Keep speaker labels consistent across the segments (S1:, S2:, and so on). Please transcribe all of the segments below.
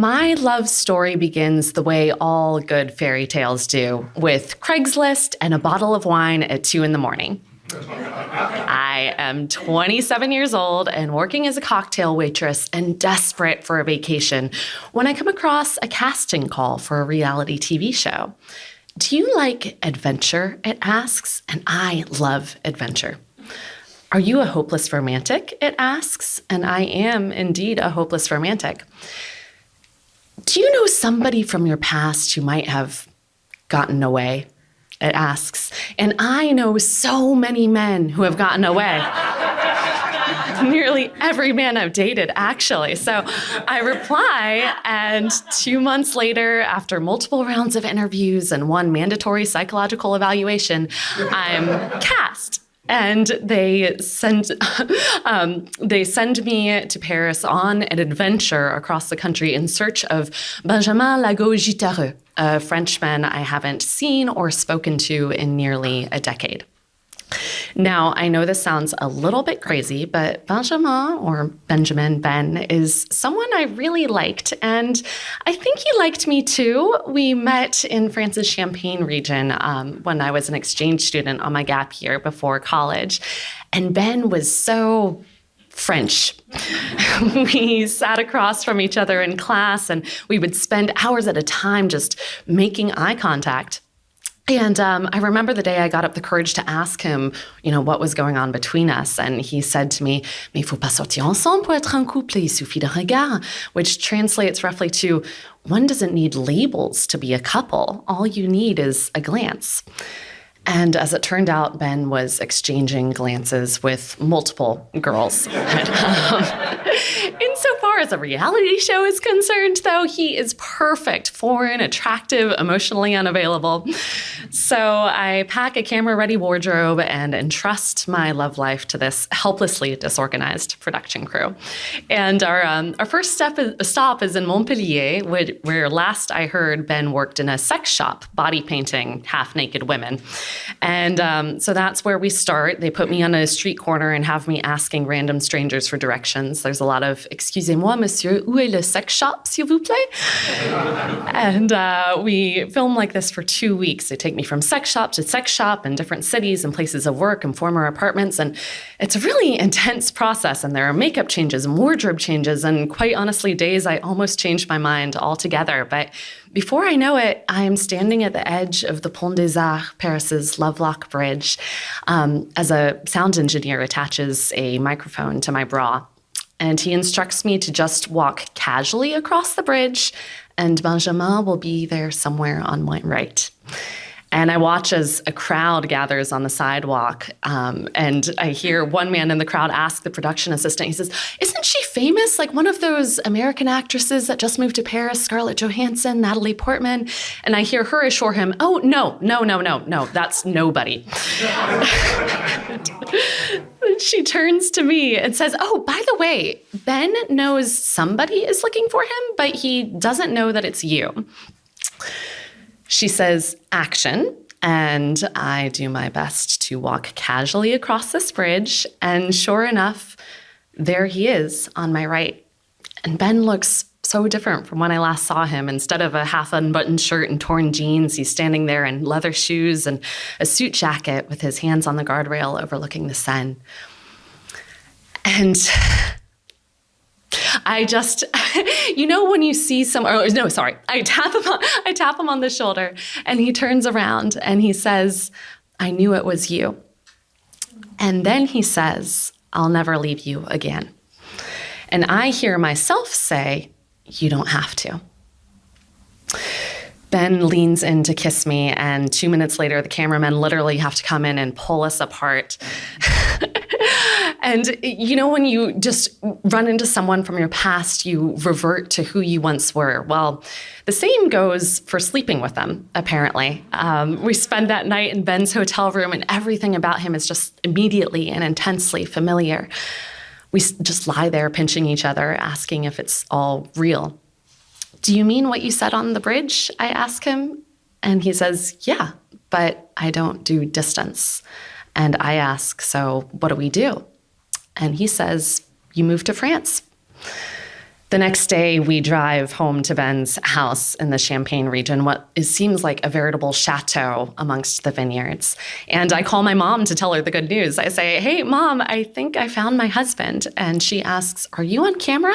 S1: My love story begins the way all good fairy tales do, with Craigslist and a bottle of wine at 2 a.m. I am 27 years old and working as a cocktail waitress and desperate for a vacation when I come across a casting call for a reality TV show. Do you like adventure? It asks, and I love adventure. Are you a hopeless romantic? It asks, and I am indeed a hopeless romantic. Do you know somebody from your past who might have gotten away? It asks, and I know so many men who have gotten away. Nearly every man I've dated, actually. So I reply, and 2 months later, after multiple rounds of interviews and one mandatory psychological evaluation, I'm cast. And they send me to Paris on an adventure across the country in search of Benjamin Lago-Gitareux, a Frenchman I haven't seen or spoken to in nearly a decade. Now, I know this sounds a little bit crazy, but Benjamin, Ben, is someone I really liked, and I think he liked me too. We met in France's Champagne region when I was an exchange student on my gap year before college, and Ben was so French. We sat across from each other in class, and we would spend hours at a time just making eye contact. And I remember the day I got up the courage to ask him, what was going on between us. And he said to me, "Mais il faut pas sortir ensemble pour être un couple, il suffit de regard," which translates roughly to, one doesn't need labels to be a couple. All you need is a glance. And as it turned out, Ben was exchanging glances with multiple girls. Insofar as a reality show is concerned, though, he is perfect, foreign, attractive, emotionally unavailable. So I pack a camera-ready wardrobe and entrust my love life to this helplessly disorganized production crew. And our first stop is in Montpellier, where last I heard Ben worked in a sex shop, body painting half-naked women. And so that's where we start. They put me on a street corner and have me asking random strangers for directions. There's a lot of, "Excusez-moi, monsieur, où est le sex shop, s'il vous plaît?" And we film like this for 2 weeks. They take me from sex shop to sex shop in different cities and places of work and former apartments. And it's a really intense process. And there are makeup changes and wardrobe changes. And quite honestly, days I almost changed my mind altogether. But before I know it, I am standing at the edge of the Pont des Arts, Paris's Lovelock Bridge, as a sound engineer attaches a microphone to my bra. And he instructs me to just walk casually across the bridge, and Benjamin will be there somewhere on my right. And I watch as a crowd gathers on the sidewalk, and I hear one man in the crowd ask the production assistant, he says, "Isn't she famous? Like one of those American actresses that just moved to Paris, Scarlett Johansson, Natalie Portman?" And I hear her assure him, "Oh, no, that's nobody." She turns to me and says, "Oh, by the way, Ben knows somebody is looking for him, but he doesn't know that it's you." She says, "Action," and I do my best to walk casually across this bridge, and sure enough, there he is on my right. And Ben looks so different from when I last saw him. Instead of a half-unbuttoned shirt and torn jeans, he's standing there in leather shoes and a suit jacket with his hands on the guardrail overlooking the Seine. And I just, when you see I tap him on the shoulder, and he turns around and he says, "I knew it was you." And then he says, "I'll never leave you again." And I hear myself say, "You don't have to." Ben leans in to kiss me, and 2 minutes later, the cameramen literally have to come in and pull us apart. And when you just run into someone from your past, you revert to who you once were. Well, the same goes for sleeping with them, apparently. We spend that night in Ben's hotel room, and everything about him is just immediately and intensely familiar. We just lie there pinching each other, asking if it's all real. "Do you mean what you said on the bridge?" I ask him. And he says, "Yeah, but I don't do distance." And I ask, "So what do we do?" And he says, "You move to France." The next day, we drive home to Ben's house in the Champagne region, seems like a veritable chateau amongst the vineyards. And I call my mom to tell her the good news. I say, "Hey, Mom, I think I found my husband." And she asks, "Are you on camera?"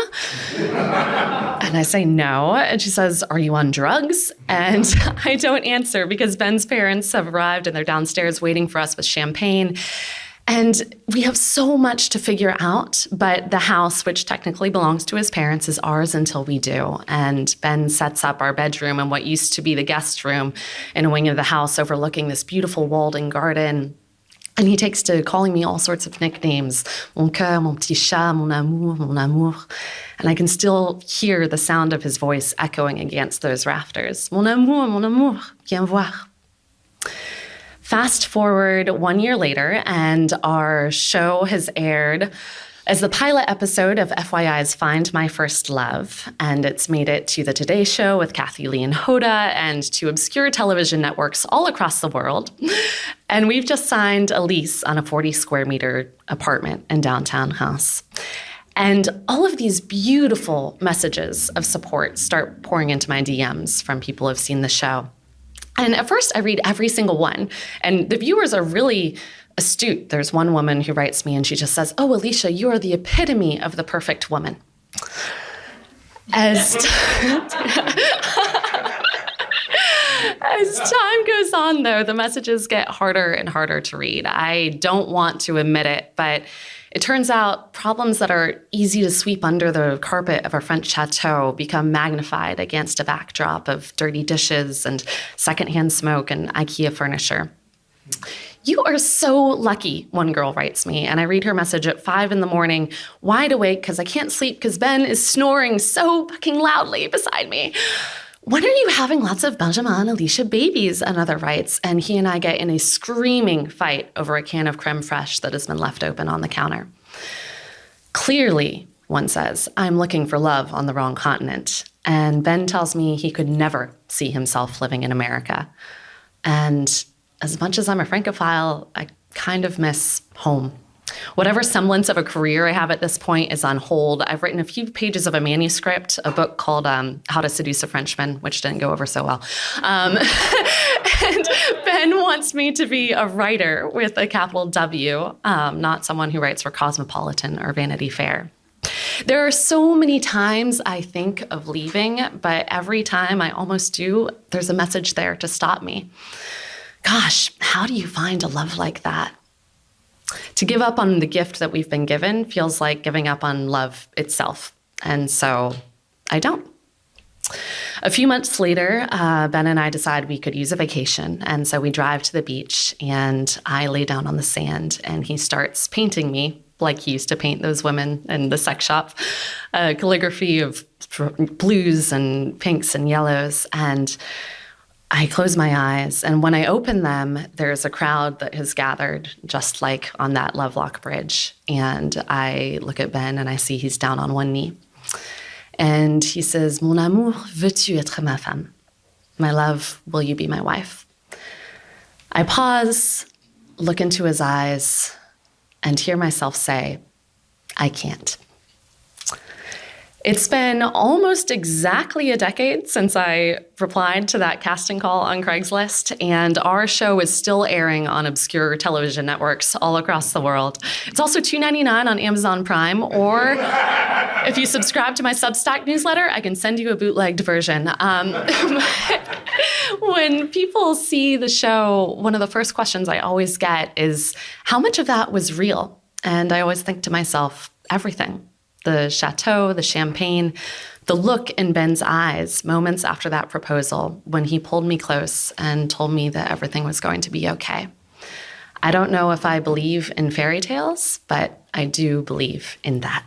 S1: And I say, "No." And she says, "Are you on drugs?" And I don't answer because Ben's parents have arrived and they're downstairs waiting for us with champagne. And we have so much to figure out, but the house, which technically belongs to his parents, is ours until we do. And Ben sets up our bedroom in what used to be the guest room in a wing of the house overlooking this beautiful walled-in garden. And he takes to calling me all sorts of nicknames, mon cœur, mon petit chat, mon amour, mon amour. And I can still hear the sound of his voice echoing against those rafters. Mon amour, viens voir. Fast forward 1 year later, and our show has aired as the pilot episode of FYI's Find My First Love, and it's made it to the Today Show with Kathy Lee and Hoda and to obscure television networks all across the world. And we've just signed a lease on a 40 square meter apartment in downtown Reims. And all of these beautiful messages of support start pouring into my DMs from people who've seen the show. And at first, I read every single one. And the viewers are really astute. There's one woman who writes me, and she just says, "Oh, Alicia, you are the epitome of the perfect woman." As time goes on, though, the messages get harder and harder to read. I don't want to admit it, but it turns out problems that are easy to sweep under the carpet of our French chateau become magnified against a backdrop of dirty dishes and secondhand smoke and IKEA furniture. "You are so lucky," one girl writes me, and I read her message at 5 a.m, wide awake because I can't sleep because Ben is snoring so fucking loudly beside me. "When are you having lots of Benjamin and Alicia babies?" another writes, and he and I get in a screaming fight over a can of creme fraiche that has been left open on the counter. "Clearly," one says, "I'm looking for love on the wrong continent." And Ben tells me he could never see himself living in America. And as much as I'm a Francophile, I kind of miss home. Whatever semblance of a career I have at this point is on hold. I've written a few pages of a manuscript, a book called How to Seduce a Frenchman, which didn't go over so well. And Ben wants me to be a writer with a capital W, not someone who writes for Cosmopolitan or Vanity Fair. There are so many times I think of leaving, but every time I almost do, there's a message there to stop me. Gosh, how do you find a love like that? To give up on the gift that we've been given feels like giving up on love itself. And so I don't. A few months later, Ben and I decide we could use a vacation. And so we drive to the beach and I lay down on the sand and he starts painting me like he used to paint those women in the sex shop, a calligraphy of blues and pinks and yellows. And I close my eyes, and when I open them, there's a crowd that has gathered, just like on that Lovelock Bridge. And I look at Ben, and I see he's down on one knee. And he says, "Mon amour, veux-tu être ma femme?" My love, will you be my wife? I pause, look into his eyes, and hear myself say, "I can't." It's been almost exactly a decade since I replied to that casting call on Craigslist, and our show is still airing on obscure television networks all across the world. It's also $2.99 on Amazon Prime, or if you subscribe to my Substack newsletter, I can send you a bootlegged version. When people see the show, one of the first questions I always get is, how much of that was real? And I always think to myself, everything. The chateau, the champagne, the look in Ben's eyes moments after that proposal when he pulled me close and told me that everything was going to be okay. I don't know if I believe in fairy tales, but I do believe in that.